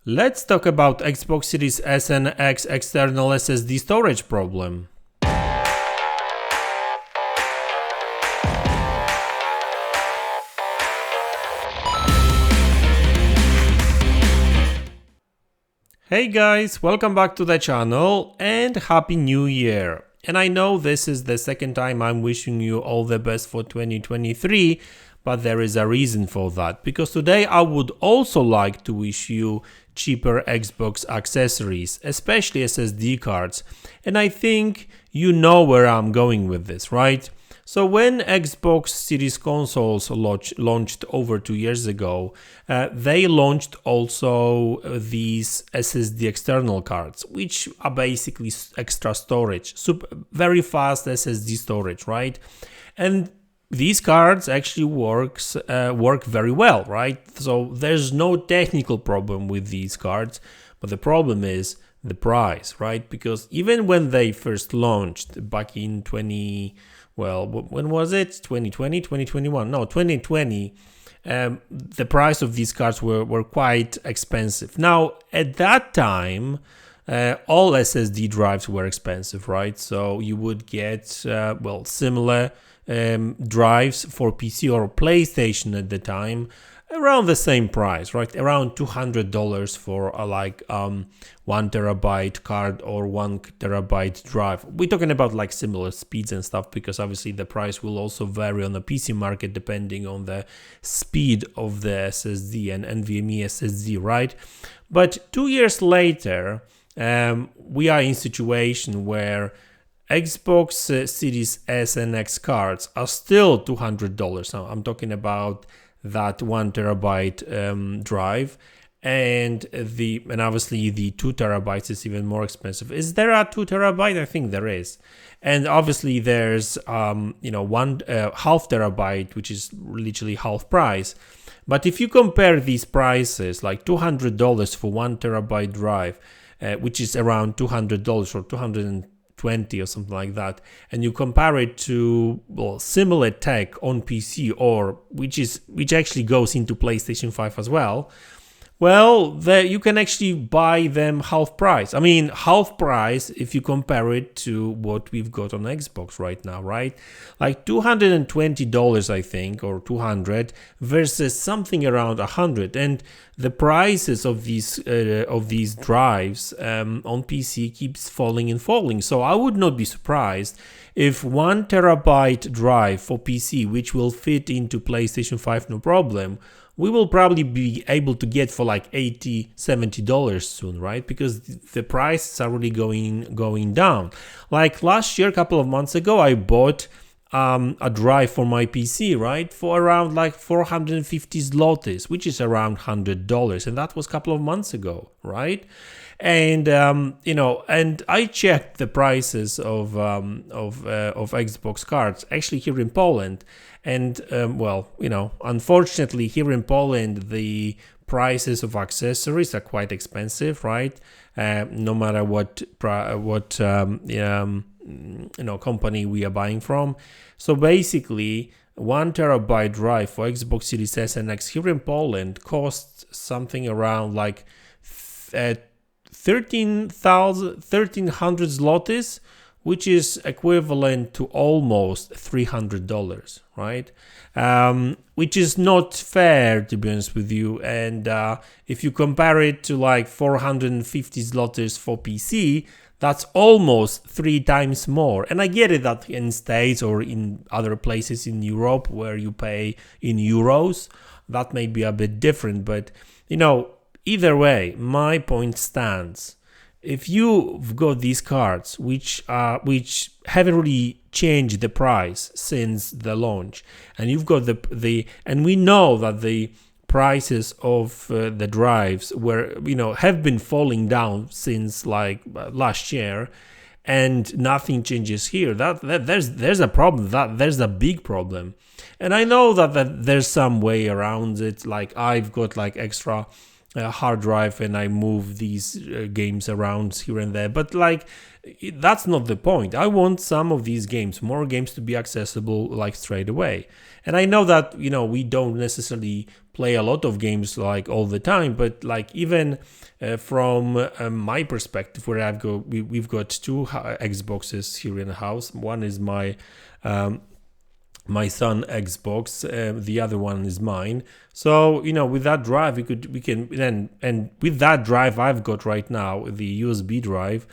Let's talk about Xbox Series S and X external SSD storage problem. Hey guys, welcome back to the channel and Happy New Year! And I know this is the second time I'm wishing you all the best for 2023, but there is a reason for that, because today I would also like to wish you cheaper Xbox accessories, especially SSD cards. And I think you know where I'm going with this, right? So when Xbox Series consoles launched over 2 years ago, they launched also these SSD external cards, which are basically extra storage, very fast SSD storage, right? And these cards actually work very well, right? So there's no technical problem with these cards, but the problem is the price, right? Because even when they first launched back in when was it? 2020, 2021? No, 2020. The price of these cards were quite expensive. Now, at that time, all SSD drives were expensive, right? So you would get, similar drives for PC or PlayStation at the time, around the same price, right? Around $200 for a 1 terabyte card or 1 terabyte drive. We're talking about like similar speeds and stuff, because obviously the price will also vary on the PC market depending on the speed of the SSD and NVMe SSD, right? But 2 years later, we are in a situation where Xbox Series S and X cards are still $200. Now I'm talking about that 1 terabyte drive, and obviously the 2 terabytes is even more expensive. Is there a 2 terabyte? I think there is. And obviously there's one half terabyte, which is literally half price. But if you compare these prices, like $200 for 1 terabyte drive, which is around $200 or 220 or something like that, and you compare it to similar tech on PC, or which actually goes into PlayStation 5 as well, you can actually buy them half price. I mean, half price if you compare it to what we've got on Xbox right now, right? Like $220, I think, or 200 versus something around 100. And the prices of these drives on PC keeps falling and falling. So I would not be surprised if 1 terabyte drive for PC, which will fit into PlayStation 5 no problem, we will probably be able to get for like $80-$70 soon, right? Because the prices are really going down. Like last year, a couple of months ago, I bought a drive for my PC, right, for around like 450 zlotys, which is around $100, and that was a couple of months ago, right? And and I checked the prices of Xbox cards actually here in Poland, and unfortunately here in Poland the prices of accessories are quite expensive, right? No matter what company we are buying from. So basically, 1 terabyte drive for Xbox Series S and X here in Poland costs something around like 1300 zlotys, which is equivalent to almost $300, right? Which is not fair, to be honest with you. And if you compare it to like 450 zlotys for PC, that's almost 3 times more. And I get it that in States or in other places in Europe where you pay in euros, that may be a bit different. But, either way, my point stands. If you've got these cards, which haven't really changed the price since the launch, and you've got and we know that the prices of the drives have been falling down since like last year, and nothing changes here. There's a problem. There's a big problem, and I know that there's some way around it. Like I've got like extra hard drive and I move these games around here and there, but like that's not the point. I want some of these games, more games, to be accessible like straight away. And I know that we don't necessarily play a lot of games like all the time, but like even from my perspective, where we've got two Xboxes here in the house. One is my my son Xbox, the other one is mine. So with that drive we can then, and with that drive I've got right now, the USB drive,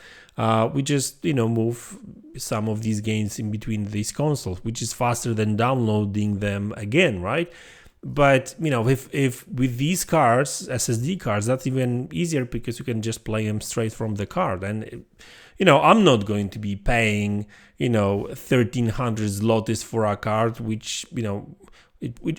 we just move some of these games in between these consoles, which is faster than downloading them again, right? But if with these cards, SSD cards, that's even easier because you can just play them straight from the card. And I'm not going to be paying 1,300 zlotys for a card, which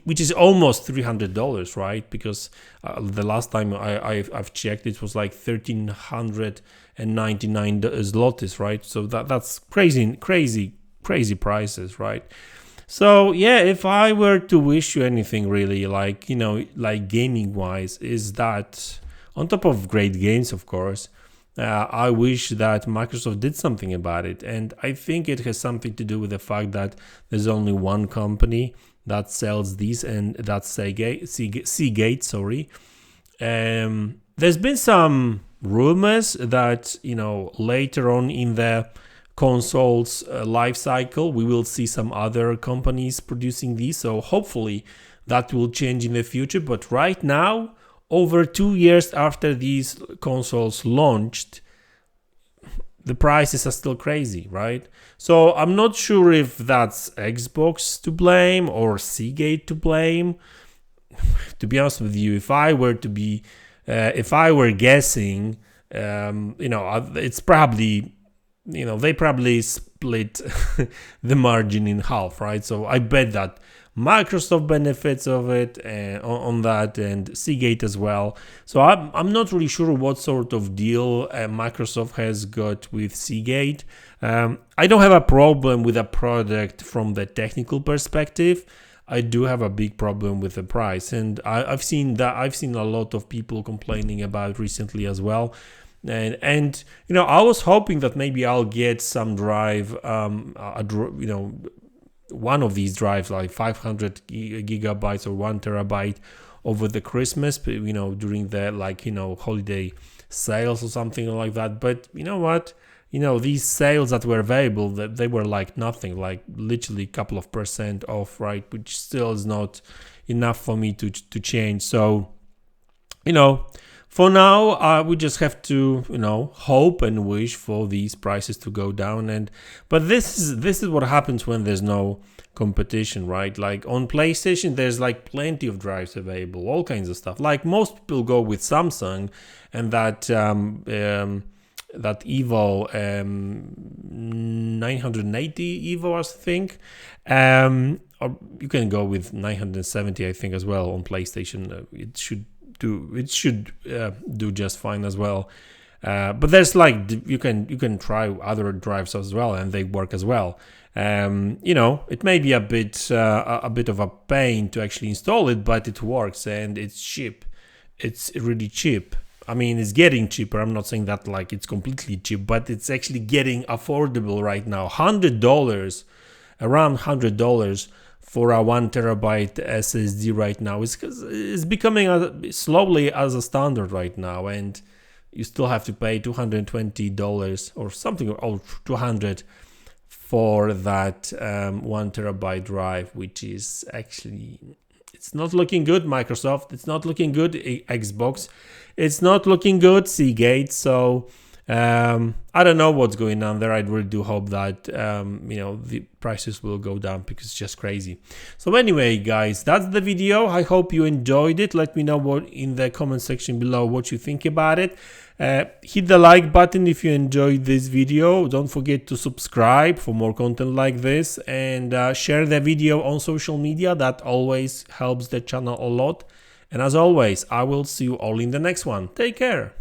which is almost $300, right? Because the last time I've checked, it was like 1,399 zlotys, right? So that's crazy prices, right? So yeah, if I were to wish you anything really, like gaming wise, is that on top of great games, of course, I wish that Microsoft did something about it. And I think it has something to do with the fact that there's only one company that sells these, and that's Seagate, sorry. There's been some rumors that later on in the console's life cycle we will see some other companies producing these, so hopefully that will change in the future. But right now, over 2 years after these consoles launched, the prices are still crazy, right? So I'm not sure if that's Xbox to blame or Seagate to blame. To be honest with you, if I were guessing, it's probably, they probably split the margin in half, right? So I bet that Microsoft benefits of it on that, and Seagate as well. So I'm not really sure what sort of deal Microsoft has got with Seagate. I don't have a problem with a product from the technical perspective. I do have a big problem with the price, and I've seen a lot of people complaining about recently as well. And I was hoping that maybe I'll get some drive, one of these drives, like 500 gigabytes or 1 terabyte over the Christmas, during the holiday sales or something like that. But you know what? These sales that were available, they were like nothing, like literally a couple of % off, right? Which still is not enough for me to change. So, for now, we just have to, hope and wish for these prices to go down. But this is what happens when there's no competition, right? Like on PlayStation, there's like plenty of drives available, all kinds of stuff. Like most people go with Samsung and that Evo 980 Evo, I think. Or you can go with 970, I think, as well on PlayStation. It should do just fine as well. But there's you can try other drives as well, and they work as well. It may be a bit of a pain to actually install it, but it works and it's cheap. It's really cheap. I mean, it's getting cheaper. I'm not saying that like it's completely cheap, but it's actually getting affordable right now. $100, around $100 for a 1 terabyte SSD right now. It's becoming slowly as a standard right now, and you still have to pay $220 or something, or 200 for that 1 terabyte drive, which is actually, it's not looking good, Microsoft. It's not looking good, Xbox. It's not looking good, Seagate. So I don't know what's going on there. I really do hope that the prices will go down, because it's just crazy. So anyway, guys, that's the video. I hope you enjoyed it. Let me know in the comment section below what you think about it. Hit the like button if you enjoyed this video. Don't forget to subscribe for more content like this, and share the video on social media. That always helps the channel a lot. And as always, I will see you all in the next one. Take care.